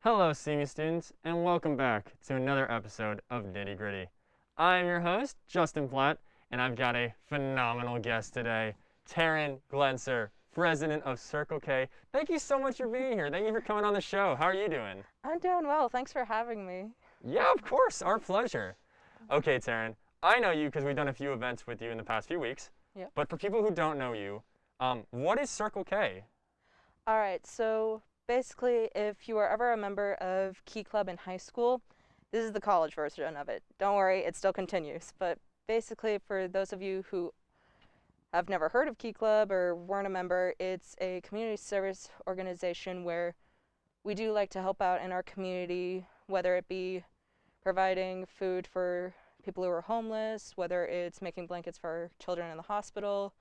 Hello, CMU students, and welcome back to another episode of Nitty Gritty. I'm your host, Justin Platt, and I've got a phenomenal guest today, Taryn Glentzer, president of Circle K. Thank you so much for being here. Thank you for coming on the show. How are you doing? I'm doing well. Thanks for having me. Yeah, of course. Our pleasure. Okay, Taryn, I know you because we've done a few events with you in the past few weeks. Yep. But for people who don't know you, what is Circle K? All right, so basically, if you were ever a member of Key Club in high school, this is the college version of it. Don't worry, it still continues. But basically, for those of you who have never heard of Key Club or weren't a member, it's a community service organization where we do like to help out in our community, whether it be providing food for people who are homeless, whether it's making blankets for children in the hospital,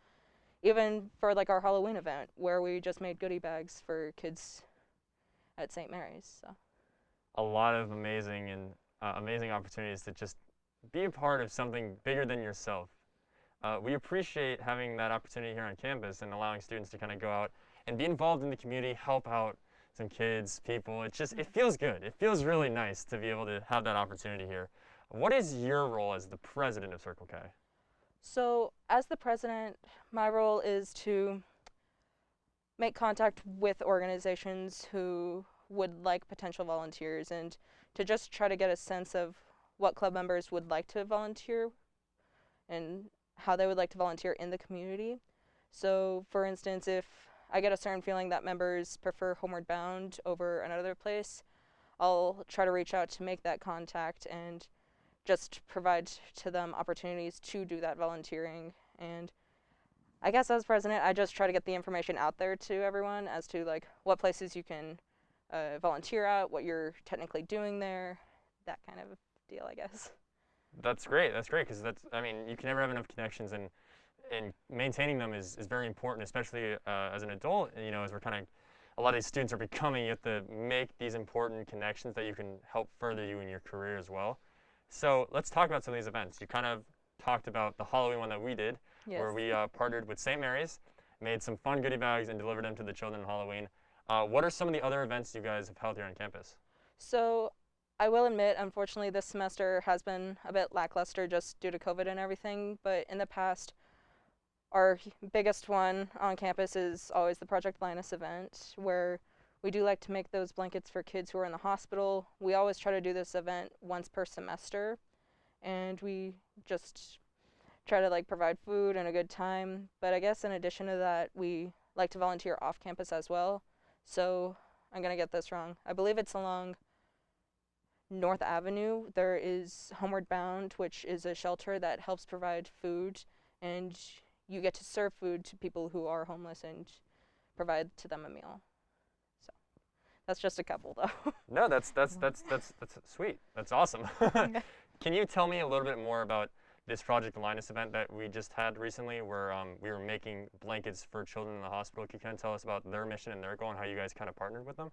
even for like our Halloween event where we just made goodie bags for kids at St. Mary's. So. A lot of amazing opportunities to just be a part of something bigger than yourself. We appreciate having that opportunity here on campus and allowing students to kind of go out and be involved in the community, help out some kids, people. It feels good. It feels really nice to be able to have that opportunity here. What is your role as the president of Circle K? So as the president, my role is to make contact with organizations who would like potential volunteers and to just try to get a sense of what club members would like to volunteer and how they would like to volunteer in the community. So for instance, if I get a certain feeling that members prefer Homeward Bound over another place, I'll try to reach out to make that contact and just provide to them opportunities to do that volunteering. And I guess as president, I just try to get the information out there to everyone as to like what places you can volunteer at, what you're technically doing there, that kind of deal, I guess. That's great. That's great because you can never have enough connections, and maintaining them is very important, especially as an adult. As we're a lot of these students are becoming, you have to make these important connections that you can help further you in your career as well. So let's talk about some of these events. You kind of talked about the Halloween one that we did, Yes. where we partnered with St. Mary's, made some fun goodie bags, and delivered them to the children on Halloween. What are some of the other events you guys have held here on campus? So I will admit, unfortunately, this semester has been a bit lackluster just due to COVID and everything, but in the past, our biggest one on campus is always the Project Linus event, where we do like to make those blankets for kids who are in the hospital. We always try to do this event once per semester, and we just try to like provide food and a good time. But I guess in addition to that, we like to volunteer off campus as well. So I'm gonna get this wrong. I believe it's along North Avenue. There is Homeward Bound, which is a shelter that helps provide food, and you get to serve food to people who are homeless and provide to them a meal. So that's just a couple, though. No, that's sweet. That's awesome. Can you tell me a little bit more about this Project Linus event that we just had recently, where we were making blankets for children in the hospital? Can you kind of tell us about their mission and their goal and how you guys kind of partnered with them?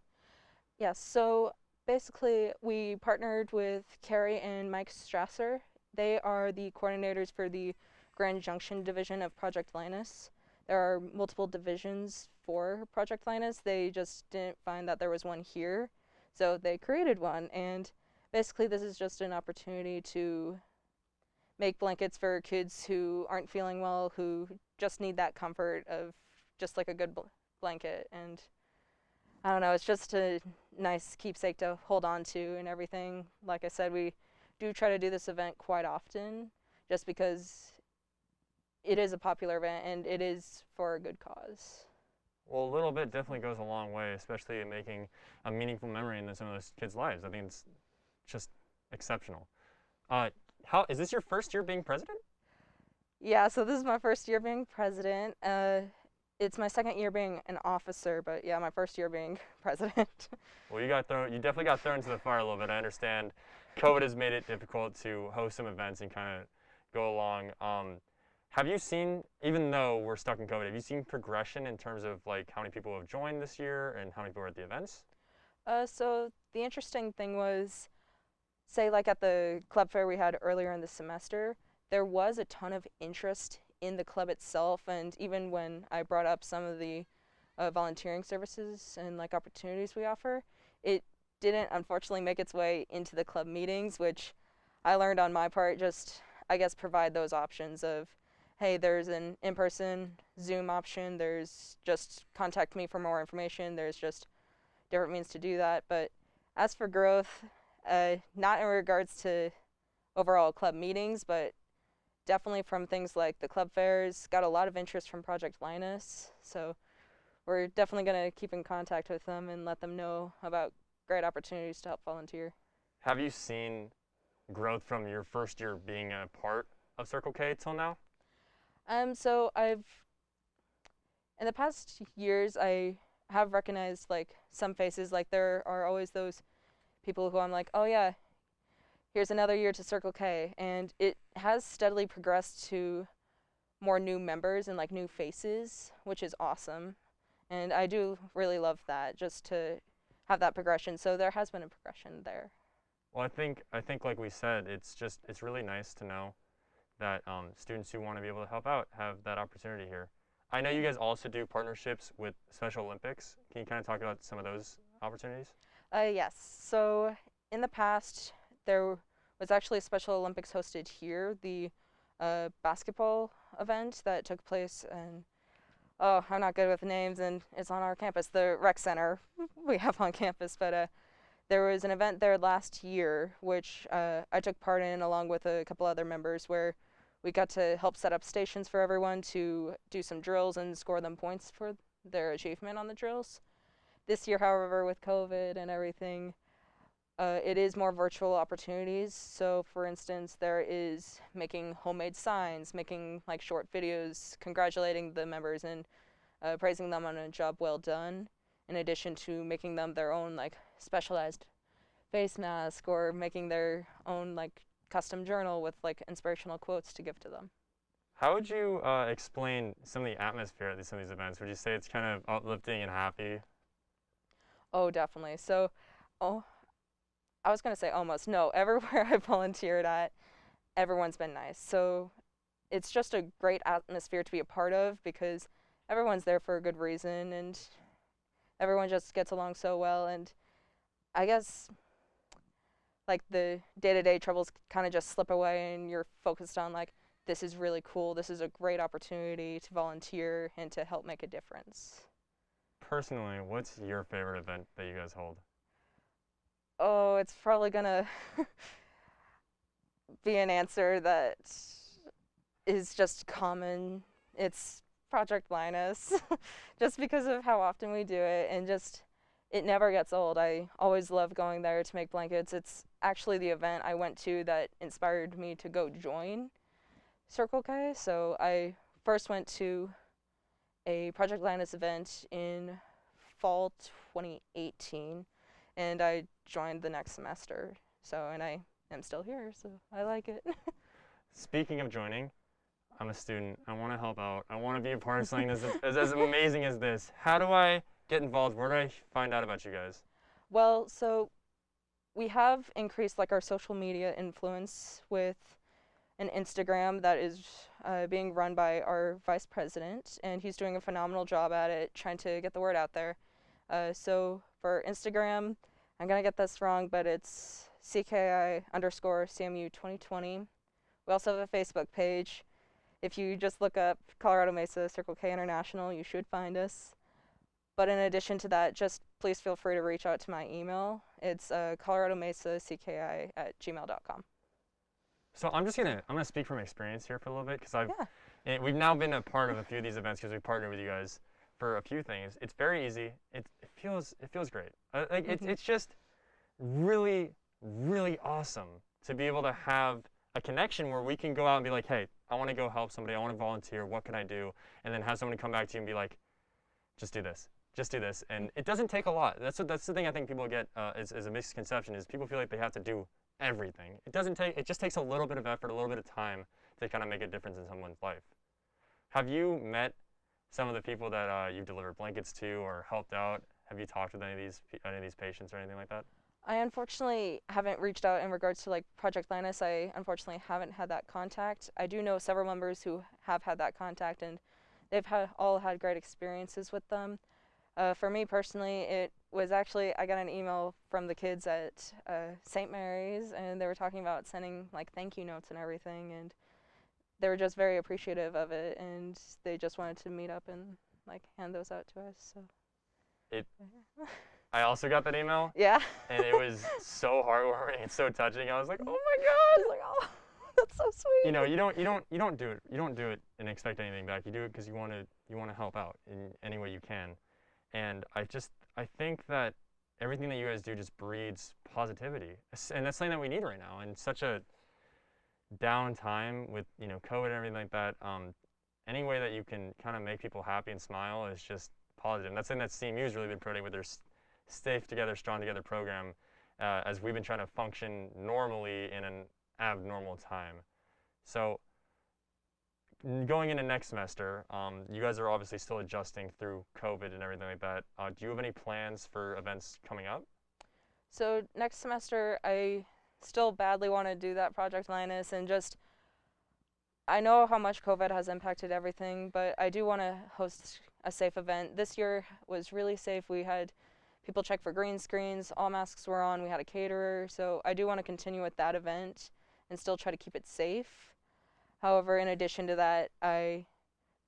Yes, so basically we partnered with Carrie and Mike Strasser. They are the coordinators for the Grand Junction division of Project Linus. There are multiple divisions for Project Linus. They just didn't find that there was one here, so they created one. And basically this is just an opportunity to make blankets for kids who aren't feeling well, who just need that comfort of just like a good blanket. And I don't know, it's just a nice keepsake to hold on to and everything. Like I said, we do try to do this event quite often just because it is a popular event and it is for a good cause. Well, a little bit definitely goes a long way, especially in making a meaningful memory in some of those kids' lives. I think it's just exceptional. How is this your first year being president? Yeah, so this is my first year being president. It's my second year being an officer, but yeah, my first year being president. Well, you definitely got thrown into the fire a little bit. I understand COVID has made it difficult to host some events and kind of go along. Have you seen, even though we're stuck in COVID, have you seen progression in terms of like how many people have joined this year and how many people are at the events? So the interesting thing was, say like at the club fair we had earlier in the semester, there was a ton of interest in the club itself, and even when I brought up some of the volunteering services and like opportunities we offer, it didn't unfortunately make its way into the club meetings, which I learned on my part, just I guess provide those options of, hey, there's an in-person Zoom option, there's just contact me for more information, there's just different means to do that. But as for growth, not in regards to overall club meetings, but definitely from things like the club fairs, got a lot of interest from Project Linus, so we're definitely going to keep in contact with them and let them know about great opportunities to help volunteer. Have you seen growth from your first year being a part of Circle K till now? So in the past years, I have recognized like some faces. Like there are always those people who I'm like, oh yeah, here's another year to Circle K, and it has steadily progressed to more new members and like new faces, which is awesome. And I do really love that, just to have that progression. So there has been a progression there. Well, I think like we said, it's really nice to know that students who want to be able to help out have that opportunity here. I know you guys also do partnerships with Special Olympics. Can you kind of talk about some of those opportunities? Yes. So in the past, there was actually a Special Olympics hosted here, the basketball event that took place in, oh, I'm not good with names, and it's on our campus, the rec center we have on campus. But there was an event there last year, which I took part in along with a couple other members, where we got to help set up stations for everyone to do some drills and score them points for their achievement on the drills. This year, however, with COVID and everything, it is more virtual opportunities. So, for instance, there is making homemade signs, making like short videos congratulating the members and praising them on a job well done, in addition to making them their own like specialized face mask or making their own like custom journal with like inspirational quotes to give to them. How would you explain some of the atmosphere at some of these events? Would you say it's kind of uplifting and happy? Oh, definitely. So, oh, I was going to say almost. No, everywhere I volunteered at, everyone's been nice. So it's just a great atmosphere to be a part of because everyone's there for a good reason and everyone just gets along so well. And I guess like the day-to-day troubles kind of just slip away and you're focused on like, this is really cool. This is a great opportunity to volunteer and to help make a difference. Personally, what's your favorite event that you guys hold? Oh, it's probably gonna be an answer that is just common. It's Project Linus, just because of how often we do it, and just it never gets old. I always love going there to make blankets. It's actually the event I went to that inspired me to go join Circle K. So I first went to a Project Linus event in fall 2018, and I joined the next semester. So, and I am still here, so I like it. Speaking of joining, I'm a student. I want to help out. I want to be a part of something as amazing as this. How do I get involved? Where do I find out about you guys? Well, so we have increased like our social media influence with an Instagram that is being run by our vice president, and he's doing a phenomenal job at it, trying to get the word out there. So for Instagram, I'm gonna get this wrong, but it's CKI_CMU 2020. We also have a Facebook page. If you just look up Colorado Mesa Circle K International, you should find us. But in addition to that, just please feel free to reach out to my email. It's coloradomesacki@gmail.com. So I'm gonna speak from experience here for a little bit because Yeah. we've now been a part of a few of these events because we partnered with you guys for a few things. It's very easy. It feels great. It's just really awesome to be able to have a connection where we can go out and be like, hey, I want to go help somebody. I want to volunteer. What can I do? And then have someone come back to you and be like, just do this. Just do this. And it doesn't take a lot. That's the thing I think people get is a misconception is people feel like they have to do everything. It doesn't take. It just takes a little bit of effort, a little bit of time to kind of make a difference in someone's life. Have you met some of the people that you've delivered blankets to or helped out? Have you talked with any of these patients or anything like that? I unfortunately haven't reached out in regards to like Project Linus. I unfortunately haven't had that contact. I do know several members who have had that contact, and they've all had great experiences with them. For me personally, it was actually, I got an email from the kids at St. Mary's, and they were talking about sending like thank you notes and everything, and they were just very appreciative of it, and they just wanted to meet up and like hand those out to us. So It. I also got that email, yeah. and it was so heartwarming and so touching. I was like, oh my I God! was like, oh, that's so sweet. You know, you don't do it and expect anything back. You do it because you want to help out in any way you can. And I think that everything that you guys do just breeds positivity, and that's something that we need right now. In such a down time with COVID and everything like that, any way that you can kind of make people happy and smile is just positive. And that's something that CMU has really been promoting with their Safe Together, Strong Together program, as we've been trying to function normally in an abnormal time. So going into next semester, you guys are obviously still adjusting through COVID and everything like that. Do you have any plans for events coming up? So next semester, I still badly want to do that Project Linus, and just I know how much COVID has impacted everything, but I do want to host a safe event. This year was really safe. We had people check for green screens, all masks were on, we had a caterer, so I do want to continue with that event and still try to keep it safe. However, in addition to that, I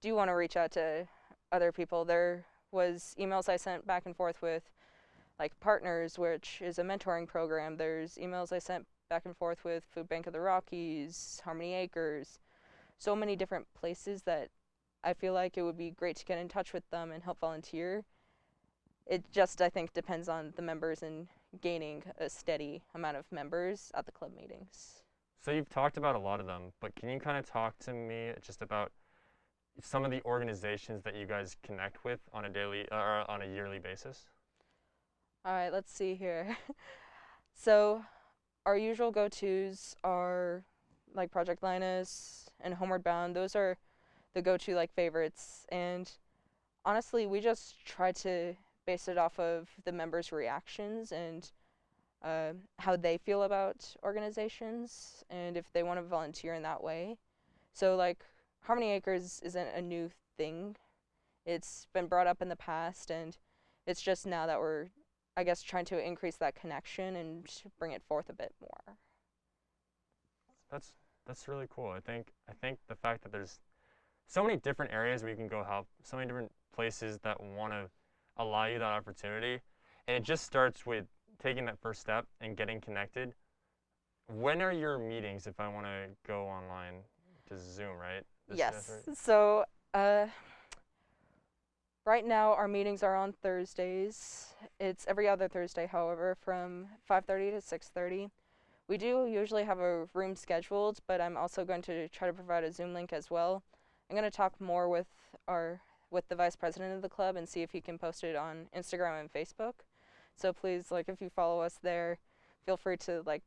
do want to reach out to other people. There was emails I sent back and forth with like Partners, which is a mentoring program. There's emails I sent back and forth with Food Bank of the Rockies, Harmony Acres, so many different places that I feel like it would be great to get in touch with them and help volunteer. It just, I think, depends on the members and gaining a steady amount of members at the club meetings. So you've talked about a lot of them, but can you kind of talk to me just about some of the organizations that you guys connect with on a daily or on a yearly basis? All right, let's see here. So our usual go-tos are like Project Linus and Homeward Bound. Those are the go-to like favorites, and honestly, we just try to base it off of the members' reactions and how they feel about organizations and if they want to volunteer in that way. So like Harmony Acres isn't a new thing. It's been brought up in the past, and it's just now that we're, I guess, trying to increase that connection and bring it forth a bit more. That's really cool. I think the fact that there's so many different areas where you can go help, so many different places that want to allow you that opportunity, and it just starts with taking that first step and getting connected. When are your meetings if I want to go online to Zoom, right? Yes. So right now our meetings are on Thursdays. It's every other Thursday, however, from 5:30 to 6:30. We do usually have a room scheduled, but I'm also going to try to provide a Zoom link as well. I'm going to talk more with the vice president of the club and see if he can post it on Instagram and Facebook. So please, like, if you follow us there, feel free to like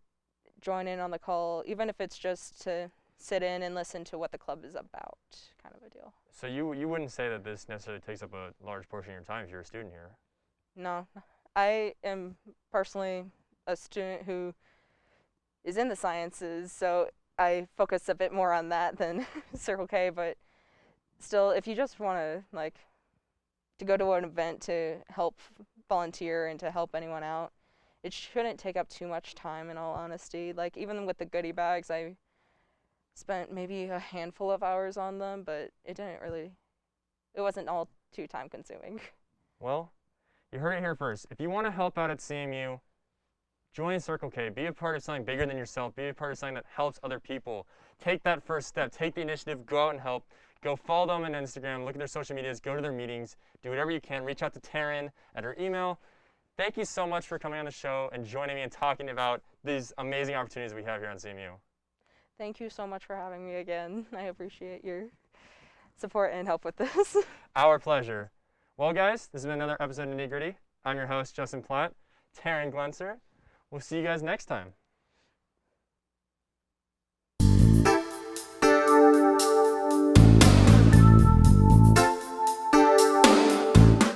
join in on the call, even if it's just to sit in and listen to what the club is about, kind of a deal. So you wouldn't say that this necessarily takes up a large portion of your time if you're a student here? No, I am personally a student who is in the sciences, so I focus a bit more on that than Circle K, but still, if you just want to like to go to an event to help volunteer and to help anyone out, it shouldn't take up too much time, in all honesty. Like even with the goodie bags, I spent maybe a handful of hours on them, but it wasn't all too time consuming. Well, you heard it here first. If you want to help out at CMU, join Circle K. Be a part of something bigger than yourself. Be a part of something that helps other people. Take that first step. Take the initiative. Go out and help. Go follow them on Instagram. Look at their social medias. Go to their meetings. Do whatever you can. Reach out to Taryn at her email. Thank you so much for coming on the show and joining me and talking about these amazing opportunities we have here on CMU. Thank you so much for having me again. I appreciate your support and help with this. Our pleasure. Well, guys, this has been another episode of Nitty. I'm your host, Justin Platt. Taryn Glentzer. We'll see you guys next time.